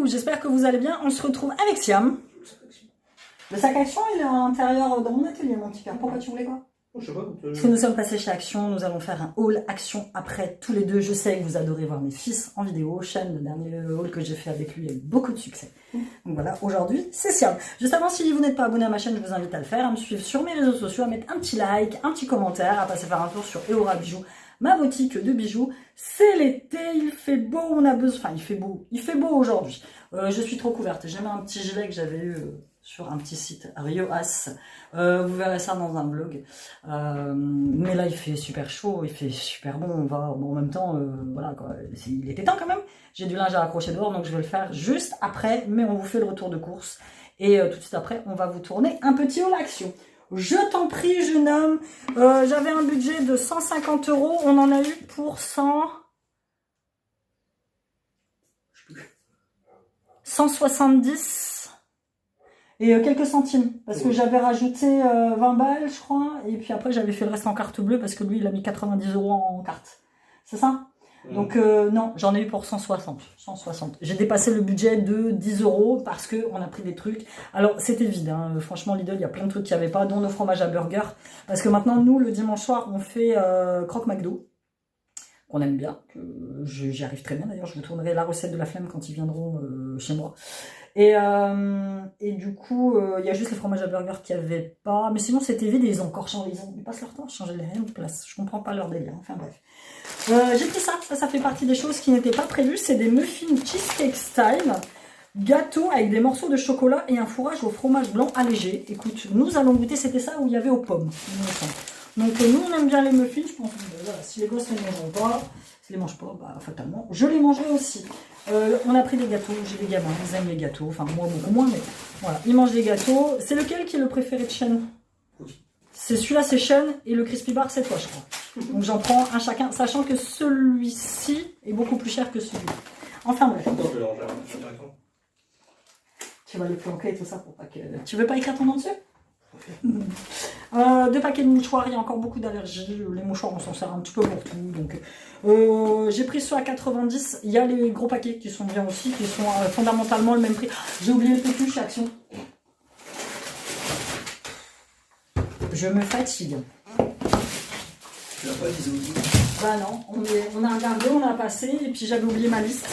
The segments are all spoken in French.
coucou, j'espère que vous allez bien. On se retrouve avec Siam. Le sac Action, il est à l'intérieur dans mon atelier, mon petit cœur. Pourquoi tu voulais quoi? Je sais pas. Parce que nous sommes passés chez Action, nous allons faire un haul Action après tous les deux. Je sais que vous adorez voir mes fils en vidéo. Shane, le dernier haul que j'ai fait avec lui, a eu beaucoup de succès. Donc voilà, aujourd'hui, c'est Siam. Juste avant, si vous n'êtes pas abonné à ma chaîne, je vous invite à le faire, à me suivre sur mes réseaux sociaux, à mettre un petit like, un petit commentaire, à passer faire un tour sur Eora Bijoux, ma boutique de bijoux. C'est l'été, il fait beau, on a besoin... Enfin, il fait beau aujourd'hui. Je suis trop couverte. J'ai mis un petit gilet que j'avais eu... sur un petit site, Rioas. Vous verrez ça dans un blog. Mais là, il fait super chaud, il fait super bon. On va, bon, en même temps, voilà, quoi. Il était temps quand même. J'ai du linge à accrocher dehors, donc je vais le faire juste après. Mais on vous fait le retour de course. Et tout de suite après, on va vous tourner un petit haul Action. Je t'en prie, jeune homme. J'avais un budget de 150 €. On en a eu pour 170 et quelques centimes, parce que j'avais rajouté 20 balles, je crois, et puis après j'avais fait le reste en carte bleue, parce que lui il a mis 90 € en carte. C'est ça? Donc non, j'en ai eu pour 160. J'ai dépassé le budget de 10 € parce que on a pris des trucs. Alors c'était vide, hein. Franchement Lidl, il y a plein de trucs qu'il n'y avait pas, dont nos fromages à burger. Parce que maintenant nous, le dimanche soir, on fait croque McDo, qu'on aime bien, que j'y arrive très bien d'ailleurs. Je vous tournerai la recette de la flemme quand ils viendront chez moi. Et du coup, il y a juste les fromages à burger qu'il n'y avait pas. Mais sinon, c'était vide et ils ont encore changé. Ils passent leur temps à changer les rayons de place. Je comprends pas leur délire. Enfin bref. J'ai pris ça. Ça fait partie des choses qui n'étaient pas prévues. C'est des muffins cheesecake style. Gâteau avec des morceaux de chocolat et un fourrage au fromage blanc allégé. Écoute, nous allons goûter. C'était ça où il y avait aux pommes. Donc nous, on aime bien les muffins. Je pense que voilà, si les gosses ne les mangeront pas, s'ils les mangent pas, bah, fatalement, je les mangerai aussi. On a pris des gâteaux, j'ai des gamins, ils aiment les gâteaux, enfin moi beaucoup moins, mais voilà, ils mangent des gâteaux. C'est lequel qui est le préféré de Shane? C'est celui-là, c'est Shane, et le Crispy Bar, c'est toi, je crois. Donc j'en prends un chacun, sachant que celui-ci est beaucoup plus cher que celui-là. Enfin bref. Tu vas les planquer et tout ça pour pas que... Tu veux pas écrire ton nom dessus? 2 paquets de mouchoirs, il y a encore beaucoup d'allergies. Les mouchoirs, on s'en sert un petit peu pour tout. Donc, j'ai pris ceux à 90. Il y a les gros paquets qui sont bien aussi, qui sont fondamentalement le même prix. J'ai oublié le PQ chez Action. Je me fatigue. Tu l'as pas dit? Bah non, on a regardé, on a passé, et puis j'avais oublié ma liste.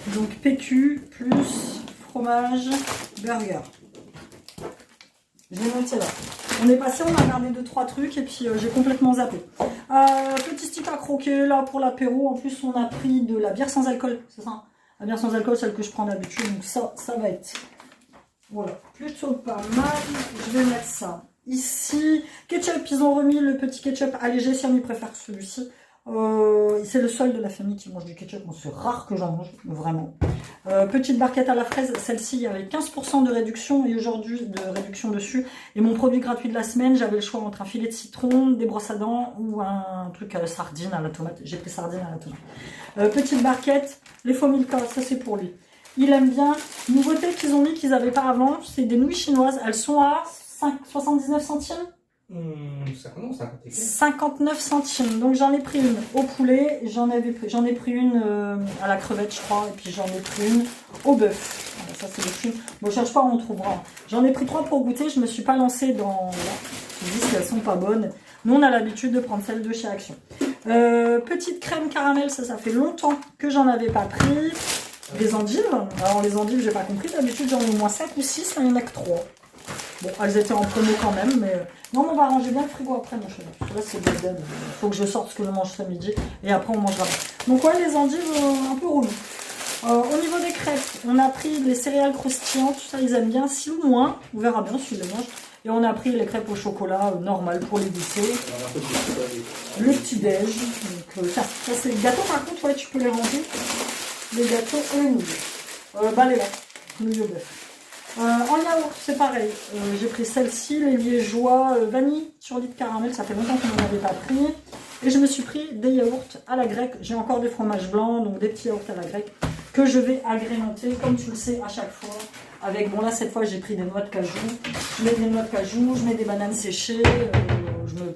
Donc PQ plus fromage burger. Je l'ai noté là. On est passé, on a regardé 2-3 trucs et puis j'ai complètement zappé. Petit stick à croquer là pour l'apéro. En plus, on a pris de la bière sans alcool, c'est ça? La bière sans alcool, celle que je prends d'habitude. Donc ça va être, voilà, plutôt pas mal. Je vais mettre ça ici. Ketchup, ils ont remis le petit ketchup allégé. Si on y préfère celui-ci. C'est le seul de la famille qui mange du ketchup. Bon, c'est rare que j'en mange, vraiment. Petite barquette à la fraise, celle-ci, il y avait 15% de réduction et aujourd'hui de réduction dessus. Et mon produit gratuit de la semaine, j'avais le choix entre un filet de citron, des brosses à dents ou un truc sardine à la tomate. J'ai pris sardine à la tomate. Petite barquette, les faux Milka, ça c'est pour lui. Il aime bien. Nouveauté qu'ils ont mis qu'ils n'avaient pas avant, c'est des nouilles chinoises. Elles sont à 79 centimes. 59 centimes. Donc j'en ai pris une au poulet, j'en ai pris une à la crevette je crois, et puis j'en ai pris une au bœuf. Voilà, ça c'est le film. Bon, cherche pas, on trouvera. J'en ai pris 3 pour goûter, je me suis pas lancée dans... Je dis si elles sont pas bonnes. Nous on a l'habitude de prendre celles de chez Action. Petite crème caramel, ça fait longtemps que j'en avais pas pris. Des endives. Alors les endives j'ai pas compris, d'habitude j'en ai au moins 5 ou 6, là il n'y en a que 3. Bon, elles étaient en promo quand même, mais... Non, mais on va ranger bien le frigo après, mon chéri. Parce que là, c'est dead. Il faut que je sorte ce que je mange ce midi. Et après, on mangera. Donc, ouais, les endives, un peu relou. Au niveau des crêpes, on a pris les céréales croustillantes. Tout ça, ils aiment bien. Si ou moins, on verra bien s'ils les mangent. Et on a pris les crêpes au chocolat normal pour les goûter. Le petit-déj. Donc, ça c'est les gâteaux, par contre, ouais, tu peux les ranger. Les gâteaux et les nouilles. Bah, les là. Nouilles au bœuf. En yaourt, c'est pareil. J'ai pris celle-ci, les liégeois vanille sur lit de caramel. Ça fait longtemps qu'on n'en avait pas pris. Et je me suis pris des yaourts à la grecque. J'ai encore des fromages blancs, donc des petits yaourts à la grecque que je vais agrémenter, comme tu le sais, à chaque fois. Avec, bon là, cette fois, j'ai pris des noix de cajou. Je mets des noix de cajou, je mets des bananes séchées. Je mets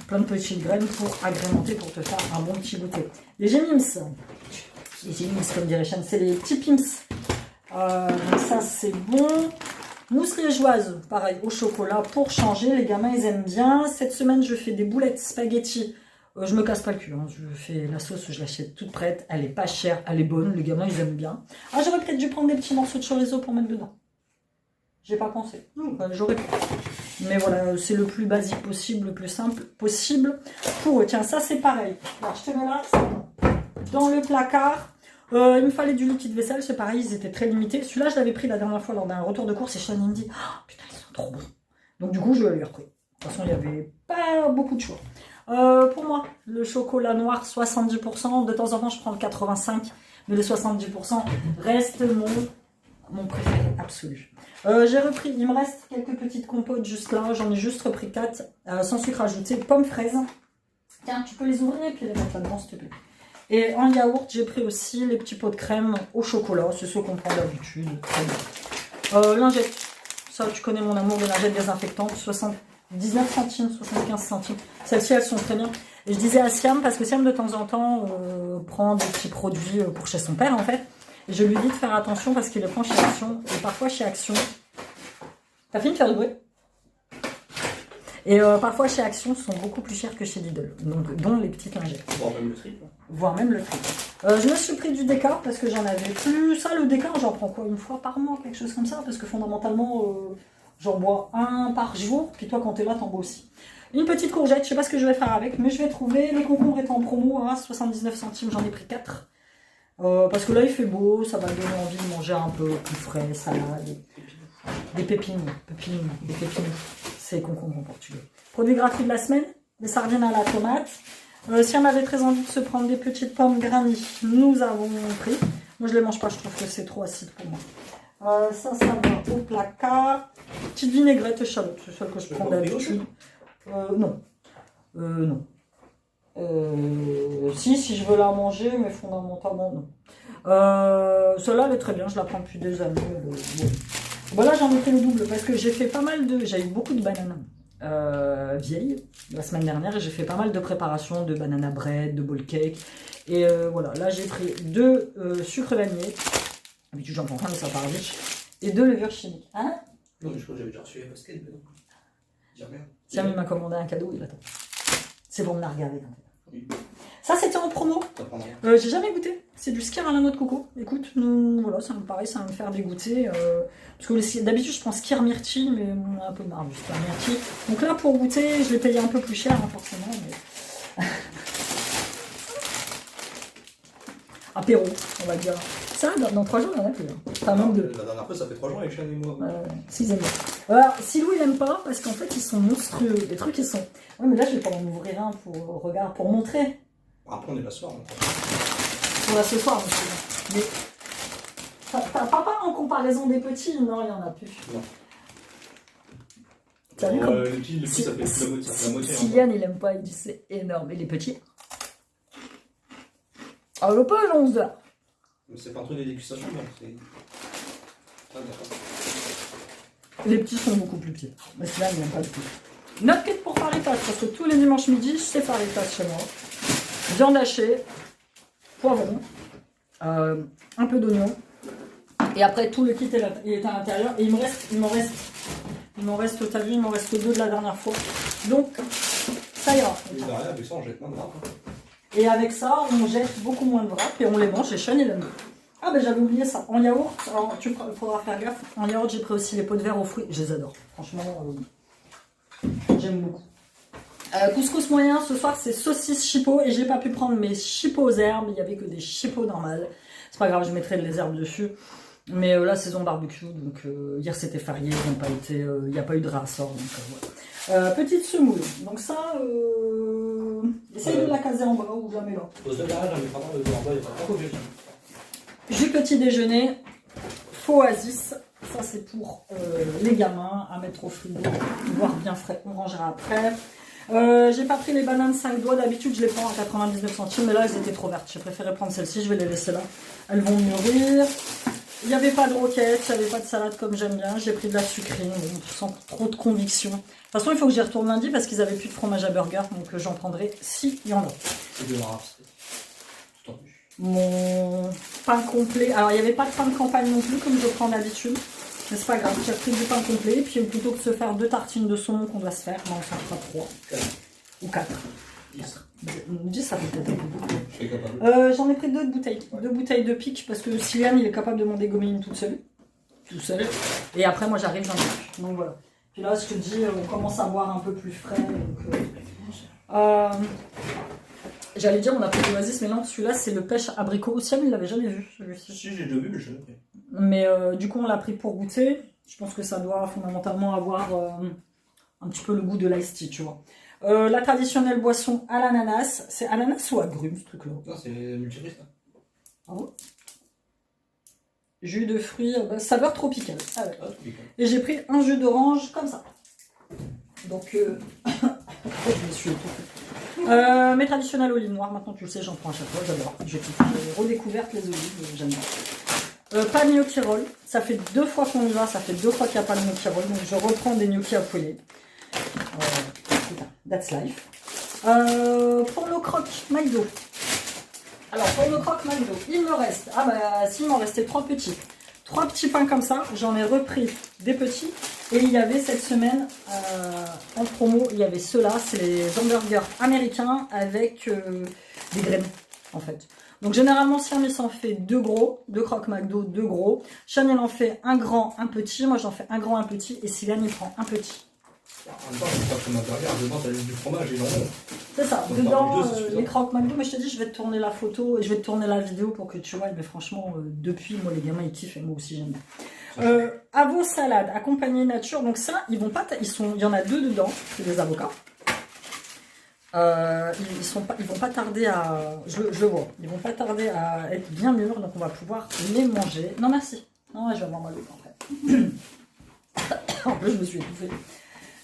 plein de petites graines pour agrémenter, pour te faire un bon petit goûter. Les j'ai mis ça. Les Génies, comme dirait Chan, c'est les petits Pimps. Donc ça, c'est bon. Mousse liégeoise, pareil, au chocolat pour changer. Les gamins, ils aiment bien. Cette semaine, je fais des boulettes spaghetti. Je me casse pas le cul. Hein. Je fais la sauce, je l'achète toute prête. Elle est pas chère, elle est bonne. Les gamins, ils aiment bien. Ah, j'aurais peut-être dû prendre des petits morceaux de chorizo pour mettre dedans. J'ai pas pensé. J'aurais pu. Mais voilà, c'est le plus basique possible, le plus simple possible pour eux. Tiens, ça, c'est pareil. Alors, je te mets là, c'est bon. Dans le placard. Il me fallait du liquide vaisselle, c'est pareil, ils étaient très limités. Celui-là, je l'avais pris la dernière fois lors d'un retour de course et Shane me dit oh, putain, ils sont trop bons. Donc, du coup, je l'ai repris. De toute façon, il n'y avait pas beaucoup de choix. Pour moi, le chocolat noir, 70%. De temps en temps, je prends le 85%, mais le 70% reste mon préféré absolu. J'ai repris, il me reste quelques petites compotes juste là. J'en ai juste repris 4, sans sucre ajouté. Pommes fraises. Tiens, tu peux les ouvrir et puis les mettre là-dedans, s'il te plaît. Et en yaourt, j'ai pris aussi les petits pots de crème au chocolat. C'est ceux qu'on prend d'habitude. Lingette. Ça, tu connais mon amour des lingettes désinfectantes. 79 centimes, 75 centimes. Celles-ci, elles sont très bien. Et je disais à Siam, parce que Siam, de temps en temps, prend des petits produits pour chez son père, en fait. Et je lui dis de faire attention parce qu'il les prend chez Action. Et parfois, chez Action... T'as fini de faire du bruit? Et parfois chez Action, sont beaucoup plus chers que chez Lidl, donc dont les petites lingettes. Voire même le tri. Voire même le tri. Je me suis pris du déca parce que j'en avais plus. Ça, le déca, j'en prends quoi? Une fois par mois, quelque chose comme ça? Parce que fondamentalement, j'en bois un par jour. Puis toi, quand t'es là, t'en bois aussi. Une petite courgette, je sais pas ce que je vais faire avec, mais je vais trouver. Le concombre est en promo à 79 centimes, j'en ai pris 4. Parce que là, il fait beau, ça va me donner envie de manger un peu plus frais, salade. Des pépines. C'est concombre en portugais. Produit gratuit de la semaine, des sardines à la tomate. Si on avait très envie de se prendre des petites pommes granny, nous avons pris. Moi, je les mange pas, je trouve que c'est trop acide pour moi. Ça va au placard. Petite vinaigrette échalote, c'est celle que je prends d'habitude. Non. Non. Si je veux la manger, mais fondamentalement, non. Celle-là, elle est très bien, je la prends depuis des années. Bon. Voilà, j'en ai fait le double parce que j'ai fait pas mal de... J'ai eu beaucoup de bananes vieilles la semaine dernière et j'ai fait pas mal de préparations de banana bread, de bowl cake. Et voilà, là j'ai pris 2 sucres vanillés. D'habitude j'en prends un mais ça part vite. Et 2 levures chimiques. Hein? Non, mais je crois que j'avais déjà reçu les baskets, mais non. Dis rien. Tiens, il m'a commandé un cadeau, il attend. C'est pour me la regarder. Oui. Ça, c'était en promo. J'ai jamais goûté. C'est du skier à la noix de coco. Écoute, voilà, ça me paraît, ça va me faire dégoûter. Parce que d'habitude, je prends skier myrtille, mais on a un peu marre du skier myrtille. Donc là, pour goûter, je l'ai payé un peu plus cher, hein, forcément. Mais... Apéro, on va dire. Ça, dans 3 jours, il y en a plus. Hein. Enfin, même 2. La dernière fois, ça fait 3 jours avec Shane et moi. 6 et moi. Alors, Silou, il aime pas, parce qu'en fait, ils sont monstrueux. Les trucs, ils sont... Ouais, mais là, je vais pas en ouvrir un pour montrer. Après, on est là ce soir. On va ce soir, monsieur. Mais t'as pas en comparaison des petits? Non, il n'y en a plus. Non. T'as vu comme... Le petit, ça fait la moitié. Siliane, il aime pas, il dit c'est énorme. Et les petits? Ah, le peu, 11 heures. Mais c'est pas un truc de dégustation, donc c'est... Ah, d'accord. Les petits sont beaucoup plus petits. Mais celui-là, il n'aime pas du tout. Notre quête pour faire les tâches, parce que tous les dimanches midi, je sais faire les tâches chez moi. Viande hachée, poivron, un peu d'oignon. Et après, tout le kit est à l'intérieur. Et il m'en reste, t'as vu, il m'en reste 2 de la dernière fois. Donc, ça ira. Et derrière, avec ça, on jette plein de draps. Et avec ça, on jette beaucoup moins de wraps et on les mange. Et Sean, il aime bien. Ah, ben j'avais oublié ça. En yaourt, alors il faudra faire gaffe. En yaourt, j'ai pris aussi les pots de verre aux fruits. Je les adore. Franchement, j'aime beaucoup. Couscous moyen, ce soir, c'est saucisse chipot. Et j'ai pas pu prendre mes chipots aux herbes. Il n'y avait que des chipots normales. C'est pas grave, je mettrai les herbes dessus. Mais la saison barbecue, donc hier c'était férié, il n'y a pas eu de rassort. Voilà. Petite semoule. Donc ça, essaye de la caser en bas ou jamais là. Pose le garage, mais pardon, le en bas, il n'y a pas trop de Jus petit déjeuner, faux oasis. Ça c'est pour les gamins à mettre au frigo, voire bien frais. On rangera après. J'ai pas pris les bananes 5 doigts. D'habitude je les prends à 99 centimes, mais là elles étaient trop vertes. J'ai préféré prendre celles-ci. Je vais les laisser là. Elles vont mûrir. Il n'y avait pas de roquette, il n'y avait pas de salade comme j'aime bien. J'ai pris de la sucrine, sans trop de conviction. De toute façon, il faut que j'y retourne lundi parce qu'ils n'avaient plus de fromage à burger. Donc j'en prendrai si il y en a. C'est de rare, c'est tendu. mon pain complet. Alors, il n'y avait pas de pain de campagne non plus, comme je prends d'habitude. Mais c'est pas grave, j'ai pris du pain complet. Puis plutôt que de se faire 2 tartines de saumon qu'on doit se faire, ben, on s'en fera 3. 4. Ou 4. 10, ça fait peut-être un peu beaucoup. Je suis capable. J'en ai pris 2 bouteilles. 2 bouteilles de pique parce que Sylviane, il est capable de m'en dégommer une toute seule. Tout seul. Et après, moi, j'arrive, j'en ai plus. Donc voilà. Puis là, je te dis, on commence à boire un peu plus frais. J'allais dire, on a pris l'Oasis, mais non, celui-là, c'est le pêche abricot. Siam, il l'avait jamais vu, celui-ci. Si, j'ai déjà vu, mais je l'ai pris. Mais du coup, on l'a pris pour goûter. Je pense que ça doit fondamentalement avoir un petit peu le goût de l'ice tea, tu vois. La traditionnelle boisson à l'ananas. C'est ananas ou agrumes, ce truc-là? Non, c'est multiris, là. Ah ouais. Jus de fruits, saveur tropicale. Ah ouais. Ah, tropical. Et j'ai pris un jus d'orange comme ça. Donc, je me suis étouffée. Mes traditionnelles olives noires, maintenant tu le sais, j'en prends à chaque fois, j'adore. J'ai redécouvert les olives, j'aime bien. Pas de gnocchi roll, ça fait 2 fois qu'on y va, ça fait 2 fois qu'il n'y a pas de gnocchi roll, donc je reprends des gnocchi à fouiller. Putain, that's life. Pour nos croques McDo. Alors pour nos croques McDo, il me reste, ah bah si, il m'en restait 3 petits. 3 petits pains comme ça, j'en ai repris des petits. Et il y avait cette semaine, en promo, il y avait ceux-là, c'est les hamburgers américains avec des graines, en fait. Donc généralement, Siam, il s'en fait 2 gros, 2 croques McDo, 2 gros. Siam, il en fait un grand, un petit. Moi, j'en fais un grand, un petit. Et Sylviane, il prend un petit. En même temps, c'est pas comme un burger, dedans, t'as juste du fromage et jambon. C'est ça, Donc, dedans, deux, c'est les croques McDo. Mais je te dis, je vais te tourner la photo, je vais te tourner la vidéo pour que tu vois. Mais franchement, depuis, moi, les gamins, ils kiffent et moi aussi, j'aime bien. À vos salades, accompagnées nature. Donc ça, ils vont pas, il y en a 2 dedans, c'est des avocats. Ils vont pas tarder à, je le vois, ils vont pas tarder à être bien mûrs, donc on va pouvoir les manger. Non merci, non je vais avoir mal au ventre après. En plus je me suis étouffée.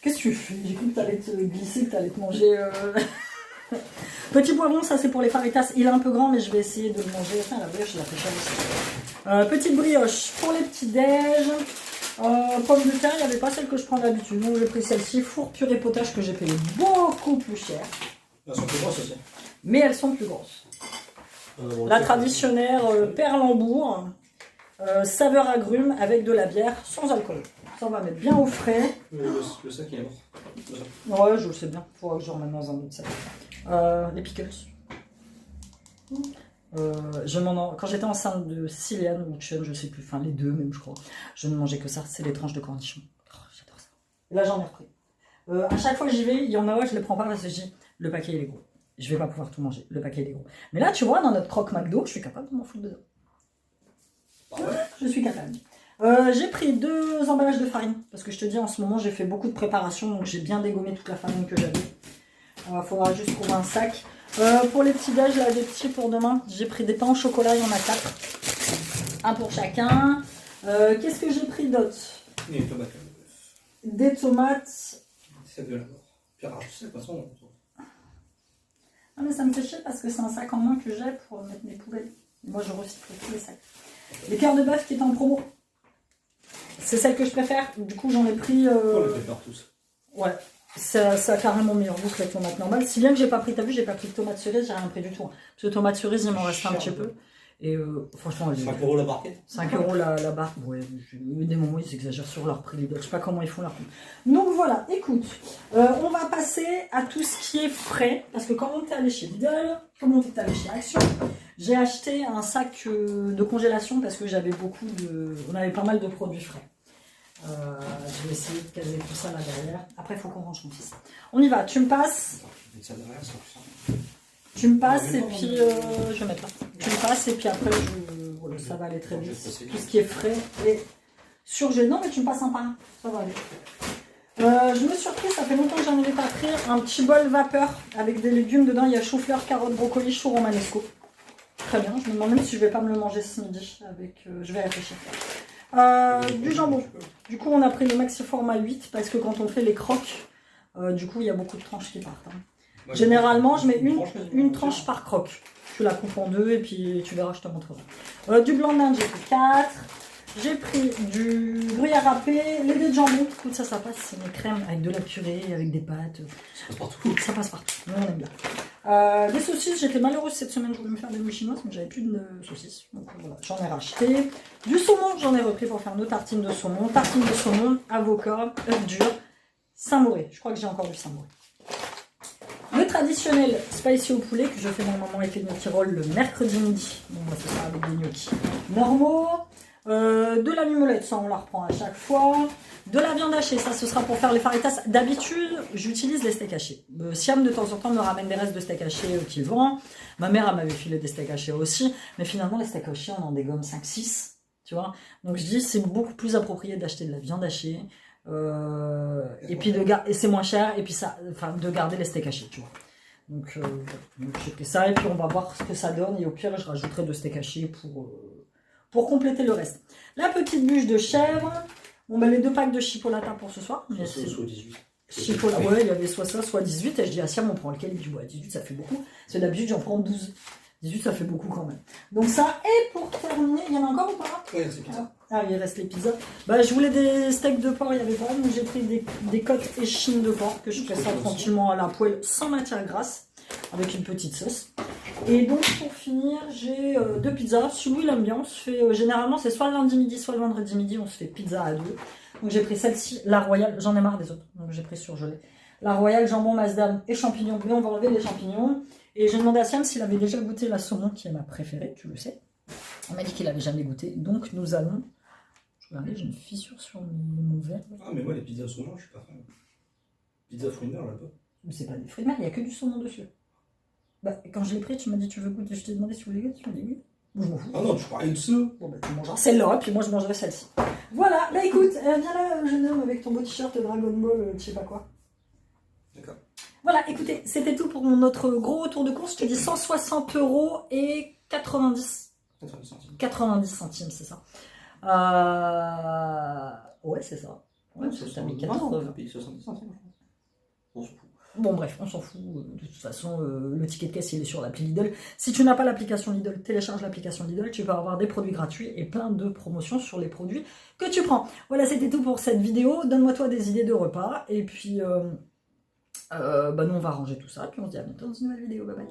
Qu'est-ce que tu fais? J'ai cru que tu allais te glisser, que tu allais te manger. Petit poivron, ça c'est pour les faritas. Il est un peu grand, mais je vais essayer de le manger. Enfin, la brioche, je la fais chère aussi. Petite brioche pour les petits déj. Pommes de terre, il n'y avait pas celle que je prends d'habitude. Donc j'ai pris celle-ci. Four purée potage que j'ai payé beaucoup plus cher. Elles sont plus grosses aussi. Mais elles sont plus grosses. La traditionnelle Perlembourg. Saveur agrumes avec de la bière sans alcool. Ça on va mettre bien au frais. Le sac il est mort. Ouais, je le sais bien. Il faudra que je remette dans un autre sac. Les pickles. Quand j'étais enceinte de Sylviane ou Chun, je sais plus, enfin les deux même je crois, je ne mangeais que ça, c'est les tranches de cornichons. Oh, j'adore ça. Et là j'en ai repris. À chaque fois que j'y vais, il y en a je les prends pas parce que je dis le paquet il est gros. Je vais pas pouvoir tout manger, le paquet il est gros. Mais là tu vois, dans notre croque McDo, je suis capable de m'en foutre dedans. Ah ouais. Je suis capable. J'ai pris 2 emballages de farine parce que je te dis en ce moment j'ai fait beaucoup de préparation donc j'ai bien dégommé toute la farine que j'avais. Il faudra juste trouver un sac. Pour les petits déj, là, des petits pour demain, j'ai pris des pains au chocolat, il y en a 4. Un pour chacun. Qu'est-ce que j'ai pris d'autre? Des tomates. Des tomates. C'est de la mort. Puis alors, je sais, de toute façon. Ah, mais ça me fait chier parce que c'est un sac en moins que j'ai pour mettre mes poubelles. Moi, je recycle tous les sacs. Les cœurs de bœuf qui est en promo. C'est celle que je préfère. Du coup, j'en ai pris. On les prépare tous. Ouais. Ça a carrément meilleur goût que la tomate normale. Si bien que j'ai pas pris, t'as vu, j'ai pas pris de tomate cerise, j'ai rien pris du tout. Parce que tomate cerise, il m'en reste un petit peu. Et franchement, 5 € la barquette. 5 € la barre. Ouais, des moments, ils exagèrent sur leur prix. Je sais pas comment ils font leur prix. Donc voilà, écoute, on va passer à tout ce qui est frais. Parce que quand on était allé chez Lidl, comme on était allé chez Action, j'ai acheté un sac de congélation parce que j'avais on avait pas mal de produits frais. Je vais essayer de caser tout ça là derrière. Après, il faut qu'on range mon fils. On y va. Tu me passes. Tu me passes et puis je vais mettre là. Tu me passes et puis après voilà, ça va aller très vite. Tout ce qui est frais et surgelé. Non mais tu me passes un pain. Ça va aller. Je me suis repris, ça fait longtemps que j'en avais pas pris, un petit bol vapeur avec des légumes dedans. Il y a chou-fleur, carottes, brocoli, chou romanesco. Très bien. Je me demande même si je vais pas me le manger ce midi avec. Je vais réfléchir. Du jambon. Du coup, on a pris le maxi format 8 parce que quand on fait les croques, du coup, il y a beaucoup de tranches qui partent. Hein. Ouais, généralement, je mets une tranche par croque. Tu la coupes en 2 et puis tu verras, je te montrerai. Du blanc d'Inde, j'ai pris 4. J'ai pris du gruyère râpé, les dés de jambon. Écoute, ça passe. C'est une crème avec de la purée, avec des pâtes. Ça passe partout. Ça passe partout. Nous, on aime bien. Des saucisses. J'étais malheureuse cette semaine. Je voulais me faire des nouilles chinoises, mais j'avais plus de saucisses. Donc voilà, j'en ai racheté. Du saumon, j'en ai repris pour faire nos tartines de saumon. Tartines de saumon, avocat, œuf dur, Saint-Mauré. Je crois que j'ai encore du Saint-Mauré. Le traditionnel spicy au poulet que je fais normalement avec les gnocchi rolls le mercredi midi. Bon, moi, c'est ça avec des gnocchi normaux. De la mimolette, ça on la reprend à chaque fois. De la viande hachée, ça ce sera pour faire les faritas. D'habitude, j'utilise les steaks hachés. Siam de temps en temps me ramène des restes de steaks hachés qu'il vend. Ma mère elle m'avait filé des steaks hachés aussi. Mais finalement, les steaks hachés, on en dégomme 5-6. Tu vois. Donc je dis, c'est beaucoup plus approprié d'acheter de la viande hachée. Et puis et c'est moins cher. Et puis ça, enfin, de garder les steaks hachés, tu vois. Donc j'ai pris ça et puis on va voir ce que ça donne. Et au pire, je rajouterai de steaks hachés pour compléter le reste. La petite bûche de chèvre. On met les 2 packs de chipolata pour ce soir. Soit 18. Chipolata, ouais, il y avait soit ça, soit 18. Et je dis à Siam, on prend lequel? Il dit, ouais, 18, ça fait beaucoup. C'est d'habitude, j'en prends 12. 18, ça fait beaucoup quand même. Donc ça, et pour terminer, il y en a encore ou pas? Oui, c'est pizza. Ah, il reste les pizzas. Bah, je voulais des steaks de porc, il y avait pas. Donc j'ai pris des côtes échines de porc que je fais ça tranquillement à la poêle sans matière grasse, avec une petite sauce. Et donc pour finir, j'ai 2 pizzas. Si Louis l'aime bien, on se fait généralement c'est soit le lundi midi, soit le vendredi midi, on se fait pizza à 2. Donc j'ai pris celle-ci, la royale, j'en ai marre des autres, donc j'ai pris surgelé. La royale, jambon, masdam et champignons, mais on va enlever les champignons. Et j'ai demandé à Siam s'il avait déjà goûté la saumon, qui est ma préférée, tu le sais. On m'a dit qu'il n'avait jamais goûté, donc nous allons... Regardez, j'ai une fissure sur mon verre. Ah, mais moi, les pizzas saumon, je suis pas fan. Pizza fruits de mer là-bas. Mais c'est pas des fruits de mer, il n'y a que du saumon dessus. Bah, quand je l'ai pris, tu m'as dit tu veux goûter, je t'ai demandé si tu voulais goûter, tu m'as dit oui. Bon, je m'en fous. Ah non, tu parlais de ça. Bon, bah, tu mangeras celle-là, puis moi je mangerai celle-ci. Voilà, bah écoute, viens là, jeune homme, avec ton beau t-shirt Dragon Ball, je sais pas quoi. D'accord. Voilà, écoutez, c'était tout pour notre gros retour de course. Je te dis 160 € et 90 centimes. 90 centimes, c'est ça. Ouais, c'est ça. Ouais, t'as mis 80. Non, payé 70 centimes. On s'en fout. Bon bref, on s'en fout, de toute façon le ticket de caisse il est sur l'appli Lidl. Si tu n'as pas l'application Lidl, télécharge l'application Lidl, tu vas avoir des produits gratuits et plein de promotions sur les produits que tu prends. Voilà, c'était tout pour cette vidéo, donne-moi toi des idées de repas, et puis bah, nous on va ranger tout ça, puis on se dit à bientôt dans une nouvelle vidéo, bye bye.